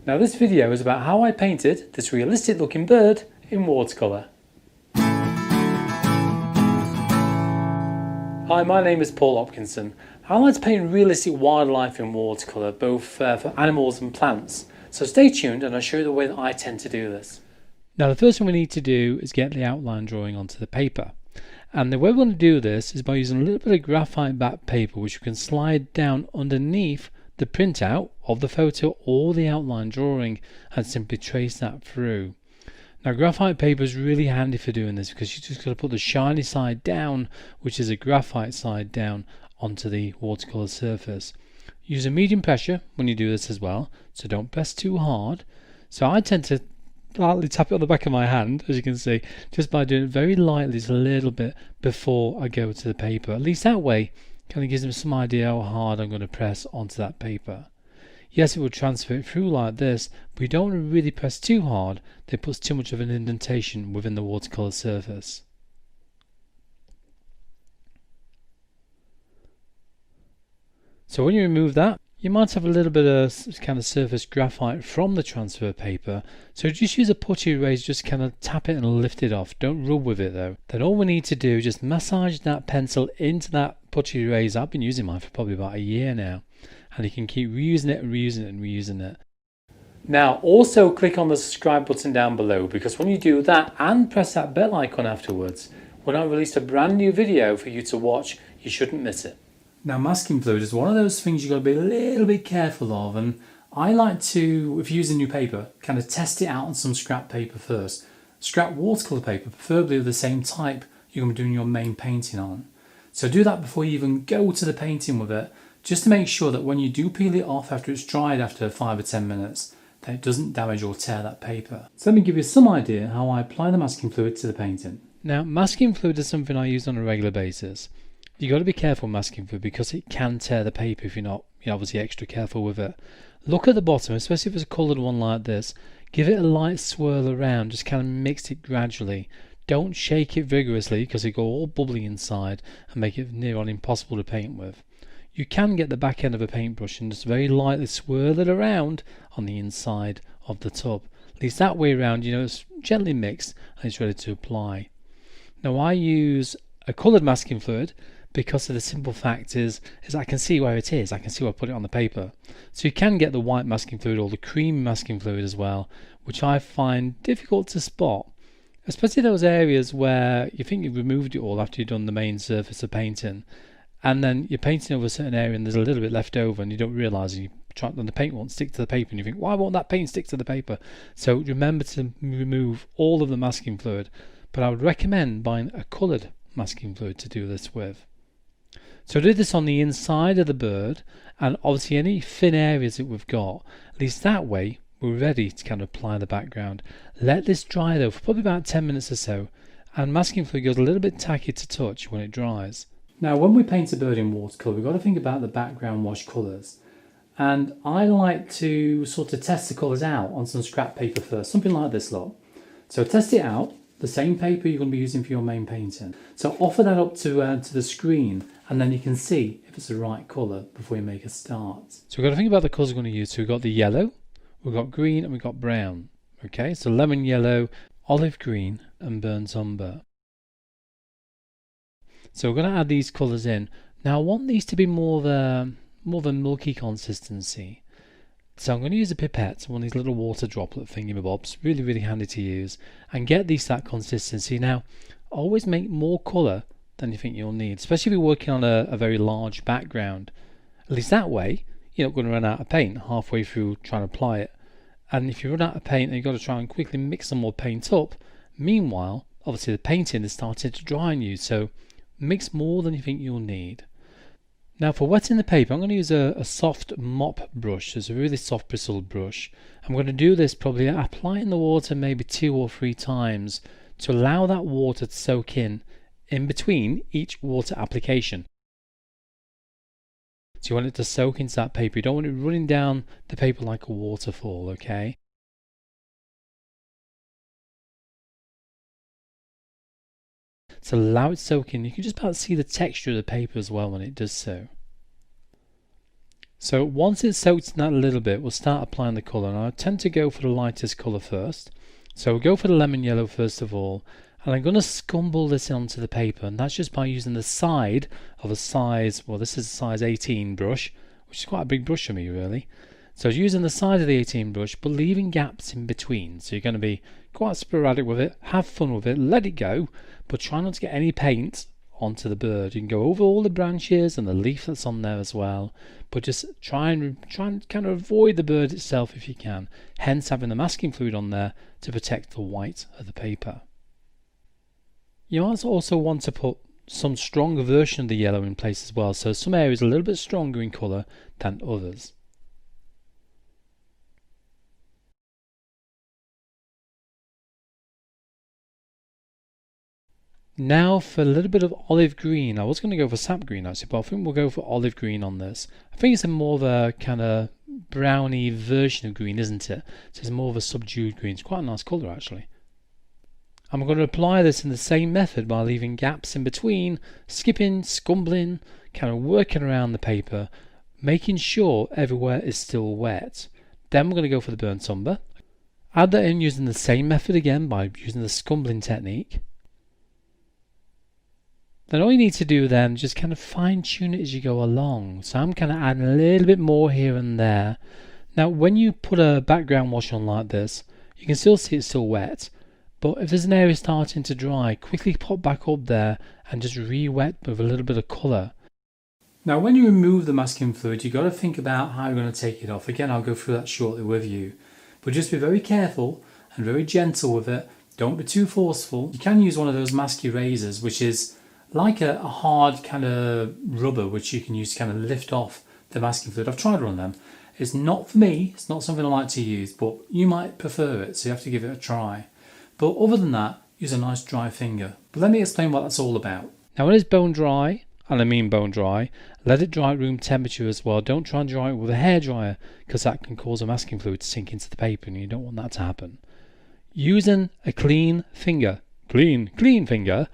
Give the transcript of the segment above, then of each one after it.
Now this video is about how I painted this realistic looking bird in watercolour. Hi, my name is Paul Hopkinson. I like to paint realistic wildlife in watercolour, both for animals and plants. So stay tuned and I'll show you the way that I tend to do this. Now the first thing we need to do is get the outline drawing onto the paper. And the way we're going to do this is by using a little bit of graphite back paper, which you can slide down underneath the printout of the photo or the outline drawing and simply trace that through. Now graphite paper is really handy for doing this because you just got to put the shiny side down, which is a graphite side down, onto the watercolour surface. Use a medium pressure when you do this as well, so don't press too hard. So I tend to lightly tap it on the back of my hand, as you can see, just by doing it very lightly, just a little bit before I go to the paper. At least that way kind of gives them some idea how hard I'm going to press onto that paper. Yes, it will transfer it through like this, but you don't want to really press too hard that it puts too much of an indentation within the watercolour surface. So when you remove that, you might have a little bit of kind of surface graphite from the transfer paper, so just use a putty eraser, just kind of tap it and lift it off. Don't rub with it though. Then all we need to do is just massage that pencil into that putty eraser. I've been using mine for probably about a year now, and you can keep reusing it and reusing it and reusing it. Now also click on the subscribe button down below, because when you do that and press that bell icon afterwards, when I release a brand new video for you to watch, you shouldn't miss it. Now masking fluid is one of those things you've got to be a little bit careful of, and I like to, if you're using new paper, kind of test it out on some scrap paper first. Scrap watercolour paper, preferably of the same type you're going to be doing your main painting on. So do that before you even go to the painting with it, just to make sure that when you do peel it off after it's dried after 5 or 10 minutes, that it doesn't damage or tear that paper. So let me give you some idea how I apply the masking fluid to the painting. Now masking fluid is something I use on a regular basis. You've got to be careful masking fluid because it can tear the paper if you're not obviously extra careful with it. Look at the bottom, especially if it's a coloured one like this. Give it a light swirl around, just kind of mix it gradually. Don't shake it vigorously because it'll go all bubbly inside and make it near on impossible to paint with. You can get the back end of a paintbrush and just very lightly swirl it around on the inside of the tub. At least that way around, it's gently mixed and it's ready to apply. Now I use a coloured masking fluid because of the simple fact is I can see where it is. I can see where I put it on the paper. So you can get the white masking fluid or the cream masking fluid as well, which I find difficult to spot, especially those areas where you think you've removed it all after you've done the main surface of painting, and then you're painting over a certain area and there's a little bit left over and you don't realise, and the paint won't stick to the paper and you think, why won't that paint stick to the paper? So remember to remove all of the masking fluid, but I would recommend buying a coloured masking fluid to do this with. So I did this on the inside of the bird, and obviously any thin areas that we've got, at least that way we're ready to kind of apply the background. Let this dry though for probably about 10 minutes or so, and masking fluid goes a little bit tacky to touch when it dries. Now when we paint a bird in watercolour, we've got to think about the background wash colours, and I like to sort of test the colours out on some scrap paper first, something like this lot. So test it out, the same paper you're going to be using for your main painting. So offer that up to the screen, and then you can see if it's the right colour before you make a start. So we've got to think about the colours we're going to use. So we've got the yellow, we've got green, and we've got brown. Okay, so lemon yellow, olive green, and burnt umber. So we're going to add these colours in. Now I want these to be more of a milky consistency. So I'm going to use a pipette, one of these little water droplet thingamabobs, really, really handy to use, and get these that consistency. Now, always make more colour than you think you'll need, especially if you're working on a very large background. At least that way, you're not going to run out of paint halfway through trying to apply it. And if you run out of paint, then you've got to try and quickly mix some more paint up. Meanwhile, obviously the painting is starting to dry on you, so mix more than you think you'll need. Now for wetting the paper, I'm going to use a soft mop brush. It's a really soft bristled brush. I'm going to do this probably applying the water maybe 2 or 3 times to allow that water to soak in between each water application. So you want it to soak into that paper. You don't want it running down the paper like a waterfall, okay? So allow it to soak in. You can just about see the texture of the paper as well when it does so. So once it's soaked in that a little bit, we'll start applying the colour. And I tend to go for the lightest colour first. So we'll go for the lemon yellow first of all. And I'm going to scumble this onto the paper. And that's just by using the side of a size, well, this is a size 18 brush, which is quite a big brush for me really. So I was using the side of the 18 brush, but leaving gaps in between. So you're going to be quite sporadic with it, have fun with it, let it go, but try not to get any paint onto the bird. You can go over all the branches and the leaf that's on there as well, but just try and kind of avoid the bird itself if you can, hence having the masking fluid on there to protect the white of the paper. You might also want to put some stronger version of the yellow in place as well, so some areas are a little bit stronger in colour than others. Now for a little bit of olive green. I was going to go for sap green actually, but I think we'll go for olive green on this. I think it's a more of a kind of browny version of green, isn't it? So it's more of a subdued green. It's quite a nice colour actually. I'm going to apply this in the same method by leaving gaps in between, skipping, scumbling, kind of working around the paper, making sure everywhere is still wet. Then we're going to go for the burnt umber. Add that in using the same method again by using the scumbling technique. Then all you need to do then is just kind of fine tune it as you go along. So I'm kind of adding a little bit more here and there. Now when you put a background wash on like this, you can still see it's still wet. But if there's an area starting to dry, quickly pop back up there and just re-wet with a little bit of colour. Now when you remove the masking fluid, you've got to think about how you're going to take it off. Again, I'll go through that shortly with you. But just be very careful and very gentle with it. Don't be too forceful. You can use one of those mask erasers, which is like a hard kind of rubber which you can use to kind of lift off the masking fluid. I've tried one of them. It's not for me, it's not something I like to use, but you might prefer it, so you have to give it a try. But other than that, use a nice dry finger. But let me explain what that's all about. Now when it's bone dry, and I mean bone dry, let it dry at room temperature as well. Don't try and dry it with a hairdryer, because that can cause a masking fluid to sink into the paper and you don't want that to happen. Using a clean finger, clean finger,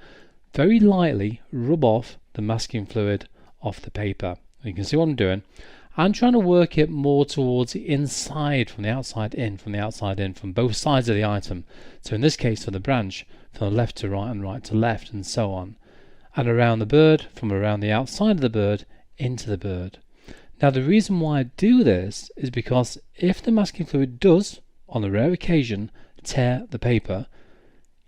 very lightly rub off the masking fluid off the paper. You can see what I'm doing. I'm trying to work it more towards the inside, from the outside in, from the outside in, from both sides of the item. So in this case for the branch, from the left to right and right to left and so on. And around the bird, from around the outside of the bird into the bird. Now the reason why I do this is because if the masking fluid does, on a rare occasion, tear the paper,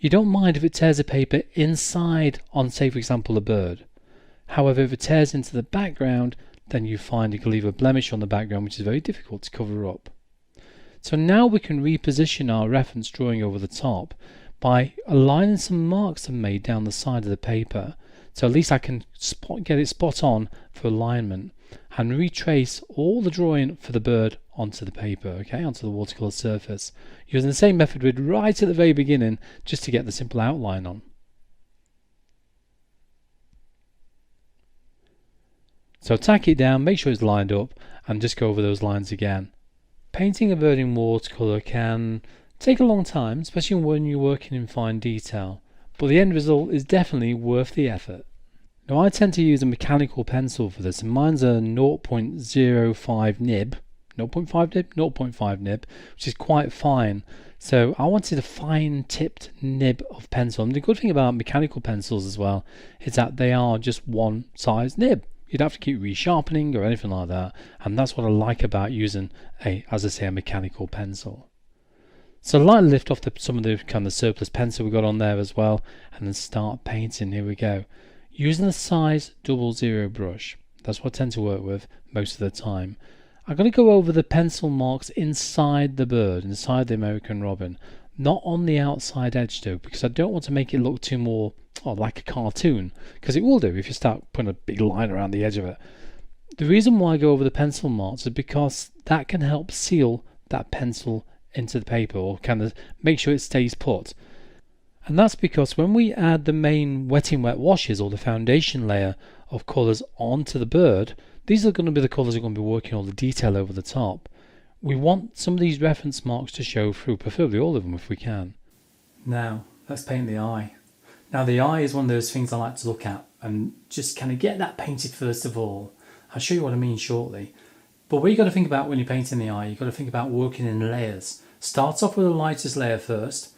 you don't mind if it tears the paper inside on, say for example, a bird. However, if it tears into the background, then you find you can leave a blemish on the background which is very difficult to cover up. So now we can reposition our reference drawing over the top by aligning some marks I've made down the side of the paper. So at least I can get it spot on for alignment and retrace all the drawing for the bird onto the paper, okay, onto the watercolour surface, using the same method we did right at the very beginning just to get the simple outline on. So tack it down, make sure it's lined up, and just go over those lines again. Painting a bird in watercolour can take a long time, especially when you're working in fine detail, but the end result is definitely worth the effort. Now I tend to use a mechanical pencil for this, and mine's a 0.05 nib, 0.5 nib, which is quite fine. So I wanted a fine tipped nib of pencil, and the good thing about mechanical pencils as well is that they are just one size nib. You'd have to keep resharpening or anything like that, and that's what I like about using as I say, a mechanical pencil. So lightly lift off some of the kind of surplus pencil we got on there as well, and then start painting. Here we go. Using the size 00 brush. That's what I tend to work with most of the time. I'm going to go over the pencil marks inside the bird, inside the American robin, not on the outside edge though, because I don't want to make it look too more like a cartoon, because it will do if you start putting a big line around the edge of it. The reason why I go over the pencil marks is because that can help seal that pencil into the paper, or kind of make sure it stays put. And that's because when we add the main wetting wet washes, or the foundation layer of colours onto the bird, these are going to be the colours we're going to be working all the detail over the top. We want some of these reference marks to show through, preferably all of them if we can. Now let's paint the eye. Now the eye is one of those things I like to look at and just kind of get that painted first of all. I'll show you what I mean shortly. But what you got to think about when you're painting the eye, you've got to think about working in layers. Start off with the lightest layer first,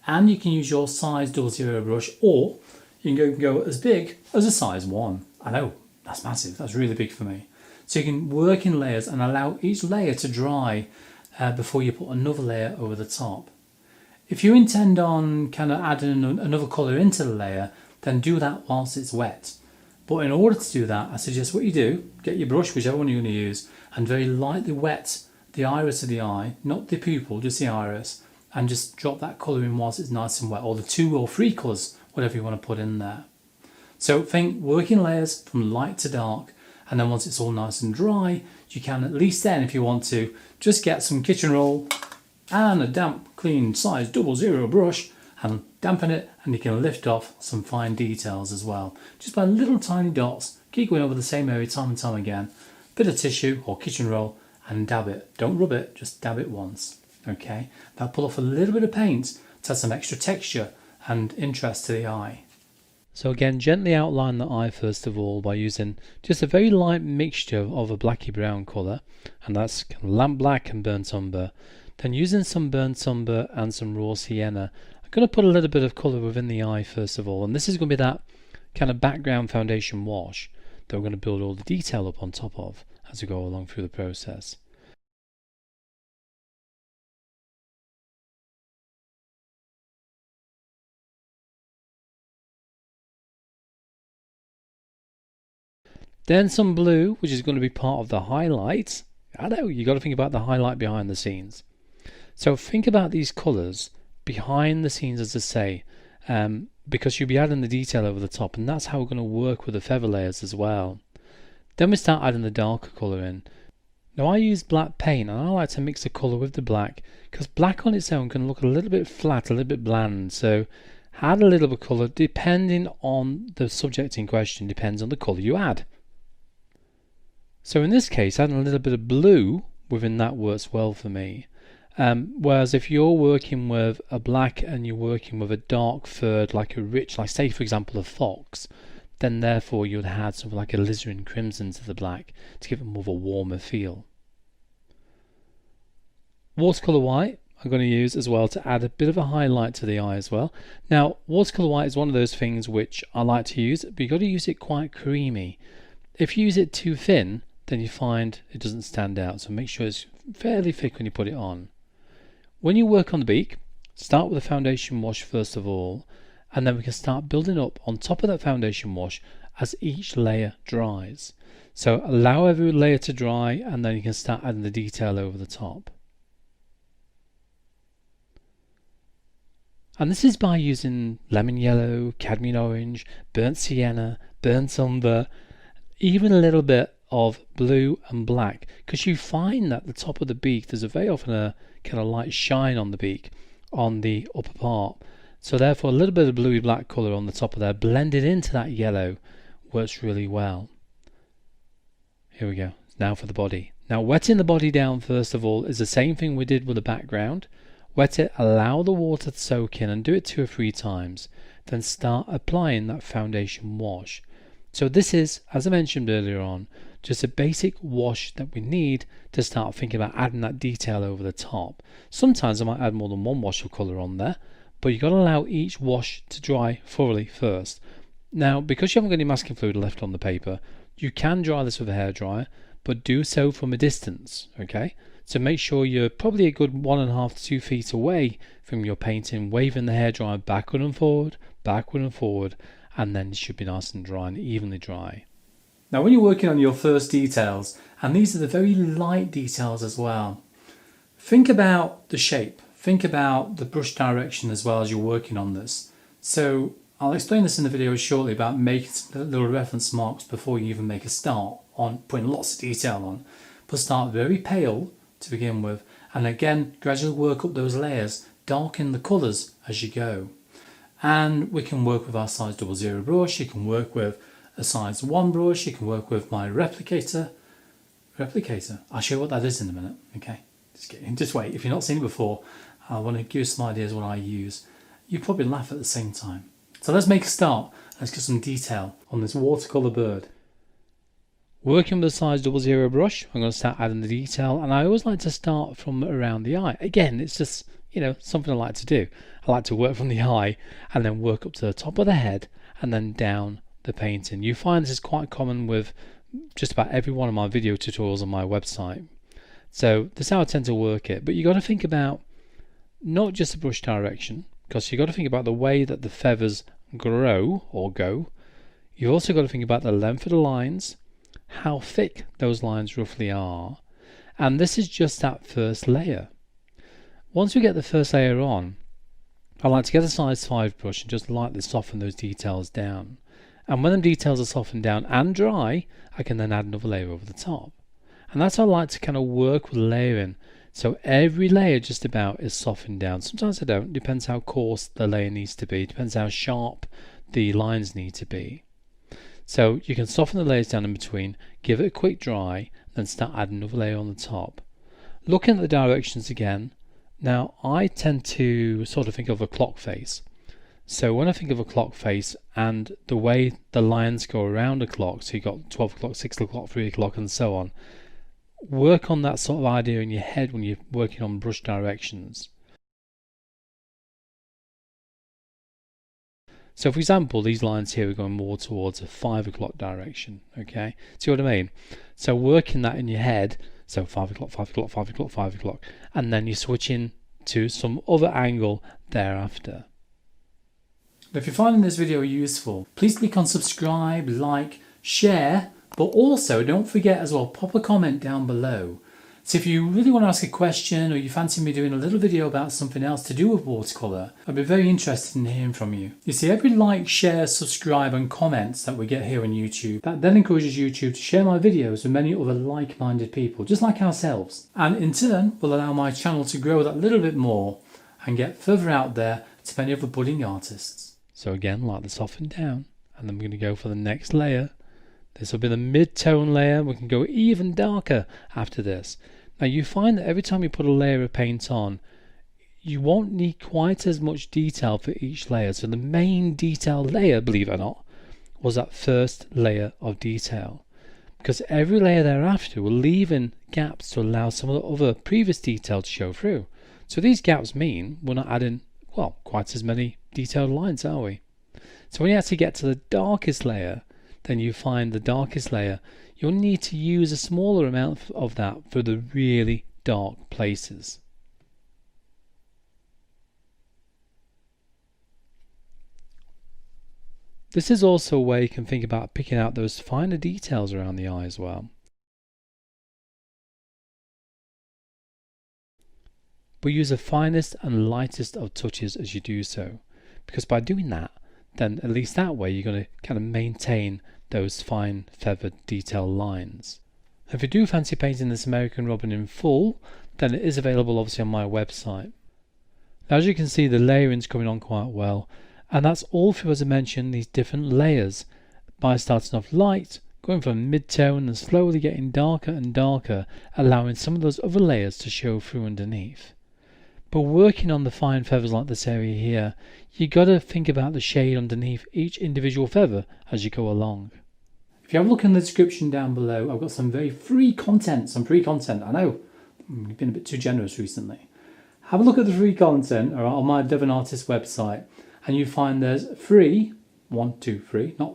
and you can use your size 00 brush, or you can go as big as a size 1. I know, that's massive, that's really big for me. So you can work in layers and allow each layer to dry before you put another layer over the top. If you intend on kind of adding another colour into the layer, then do that whilst it's wet. But in order to do that, I suggest what you do, get your brush, whichever one you're going to use, and very lightly wet the iris of the eye, not the pupil, just the iris, and just drop that colour in whilst it's nice and wet, or the 2 or 3 colours, whatever you want to put in there. So think working layers from light to dark, and then once it's all nice and dry, you can at least then, if you want to, just get some kitchen roll and a damp, clean size 00 brush and dampen it, and you can lift off some fine details as well. Just by little tiny dots, keep going over the same area time and time again. Bit of tissue or kitchen roll and dab it. Don't rub it, just dab it once. Okay, that'll pull off a little bit of paint to add some extra texture and interest to the eye. So again, gently outline the eye first of all by using just a very light mixture of a blacky brown colour, and that's lamp black and burnt umber. Then using some burnt umber and some raw sienna, I'm going to put a little bit of colour within the eye first of all, and this is going to be that kind of background foundation wash that we're going to build all the detail up on top of as we go along through the process. Then some blue, which is going to be part of the highlight. I know, you've got to think about the highlight behind the scenes. So think about these colours behind the scenes, as I say, because you'll be adding the detail over the top, and that's how we're going to work with the feather layers as well. Then we start adding the darker colour in. Now I use black paint, and I like to mix the colour with the black, because black on its own can look a little bit flat, a little bit bland, so add a little bit of colour depending on the subject in question, depends on the colour you add. So in this case, adding a little bit of blue within that works well for me. Whereas if you're working with a black and you're working with a dark furred, like a rich, like say for example a fox, then therefore you'd add something like a alizarin crimson to the black to give it more of a warmer feel. Watercolour white I'm going to use as well to add a bit of a highlight to the eye as well. Now watercolour white is one of those things which I like to use, but you've got to use it quite creamy. If you use it too thin, then you find it doesn't stand out, so make sure it's fairly thick when you put it on. When you work on the beak, start with a foundation wash first of all, and then we can start building up on top of that foundation wash as each layer dries. So allow every layer to dry, and then you can start adding the detail over the top. And this is by using lemon yellow, cadmium orange, burnt sienna, burnt umber, even a little bit of blue and black, because you find that the top of the beak, there's a very often a kind of light shine on the beak on the upper part, so therefore a little bit of bluey black colour on the top of there blended into that yellow works really well. Here we go, now for the body. Now wetting the body down first of all is the same thing we did with the background. Wet it, allow the water to soak in, and do it 2 or 3 times, then start applying that foundation wash. So this is, as I mentioned earlier on, just a basic wash that we need to start thinking about adding that detail over the top. Sometimes I might add more than one wash of colour on there, but you've got to allow each wash to dry thoroughly first. Now, because you haven't got any masking fluid left on the paper, you can dry this with a hairdryer, but do so from a distance, okay? So make sure you're probably a good 1.5 to 2 feet away from your painting, waving the hairdryer backward and forward, and then it should be nice and dry and evenly dry. Now when you're working on your first details, and these are the very light details as well, think about the shape, think about the brush direction as well as you're working on this. So I'll explain this in the video shortly about making little reference marks before you even make a start on putting lots of detail on. But start very pale to begin with, and again gradually work up those layers, darken the colours as you go. And we can work with our size 00 brush, you can work with a size 1 brush, you can work with my replicator. I'll show you what that is in a minute, okay? Just wait, if you've not seen it before, I want to give you some ideas what I use. You probably laugh at the same time. So let's make a start. Let's get some detail on this watercolour bird. Working with the size 00 brush, I'm going to start adding the detail, and I always like to start from around the eye. Again, it's just, something I like to do. I like to work from the eye and then work up to the top of the head and then down the painting. You find this is quite common with just about every one of my video tutorials on my website. So this is how I tend to work it, but you got to think about not just the brush direction, because you got to think about the way that the feathers grow or go. You've also got to think about the length of the lines, how thick those lines roughly are, and this is just that first layer. Once we get the first layer on, I like to get a size 5 brush and just lightly soften those details down. And when the details are softened down and dry, I can then add another layer over the top. And that's how I like to kind of work with layering. So every layer just about is softened down. Sometimes I don't, depends how coarse the layer needs to be, depends how sharp the lines need to be. So you can soften the layers down in between, give it a quick dry, then start adding another layer on the top. Looking at the directions again, now I tend to sort of think of a clock face. So when I think of a clock face and the way the lines go around a clock, so you've got 12 o'clock, 6 o'clock, 3 o'clock and so on, work on that sort of idea in your head when you're working on brush directions. So for example, these lines here are going more towards a 5 o'clock direction, okay? See what I mean? So working that in your head, so 5 o'clock, 5 o'clock, 5 o'clock, 5 o'clock, and then you switch in to some other angle thereafter. If you're finding this video useful, please click on subscribe, like, share, but also don't forget as well, pop a comment down below. So if you really want to ask a question or you fancy me doing a little video about something else to do with watercolour, I'd be very interested in hearing from you. You see, every like, share, subscribe and comments that we get here on YouTube, that then encourages YouTube to share my videos with many other like-minded people, just like ourselves. And in turn, will allow my channel to grow that little bit more and get further out there to many other budding artists. So again, like the soften down, and then we're going to go for the next layer. This will be the mid-tone layer. We can go even darker after this. Now you find that every time you put a layer of paint on, you won't need quite as much detail for each layer. So the main detail layer, believe it or not, was that first layer of detail. Because every layer thereafter will leave in gaps to allow some of the other previous detail to show through. So these gaps mean we're not adding, well, quite as many detailed lines, are we? So when you actually get to the darkest layer, then you find the darkest layer, you'll need to use a smaller amount of that for the really dark places. This is also a way you can think about picking out those finer details around the eye as well. But use the finest and lightest of touches as you do so, because by doing that, then at least that way you're going to kind of maintain those fine feathered detail lines. If you do fancy painting this American robin in full, then it is available obviously on my website. Now as you can see, the layering's coming on quite well, and that's all through, as I mentioned, these different layers, by starting off light, going from mid-tone and slowly getting darker and darker, allowing some of those other layers to show through underneath. But working on the fine feathers like this area here, you got to think about the shade underneath each individual feather as you go along. If you have a look in the description down below, I've got some very free content, I know, I've been a bit too generous recently. Have a look at the free content on my Devon Artist website, and you find there's free, not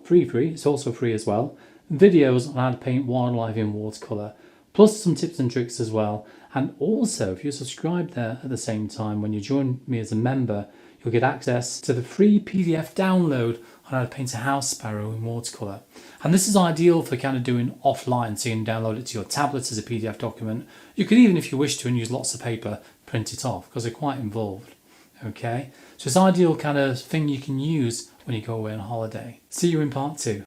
free, it's also free as well, videos on how to paint wildlife in watercolour, plus some tips and tricks as well. And also, if you're subscribed there at the same time, when you join me as a member, you'll get access to the free PDF download on how to paint a house sparrow in watercolour. And this is ideal for kind of doing offline, so you can download it to your tablet as a PDF document. You could even, if you wish to, and use lots of paper, print it off, because they're quite involved. Okay, so it's an ideal kind of thing you can use when you go away on holiday. See you in part 2.